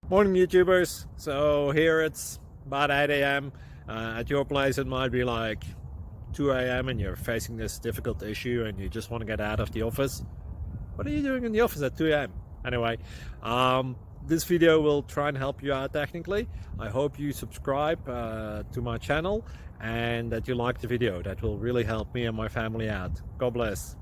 Morning, YouTubers. So here it's about 8 a.m. At your place, it might be like 2 a.m. and you're facing this difficult issue and you just want to get out of the office. What are you doing in the office at 2 a.m.? Anyway, this video will try and help you out technically. I hope you subscribe to my channel and that you like the video. That will really help me and my family out. God bless.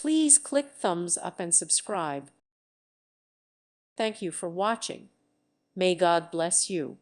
Please click thumbs up and subscribe. Thank you for watching. May God bless you.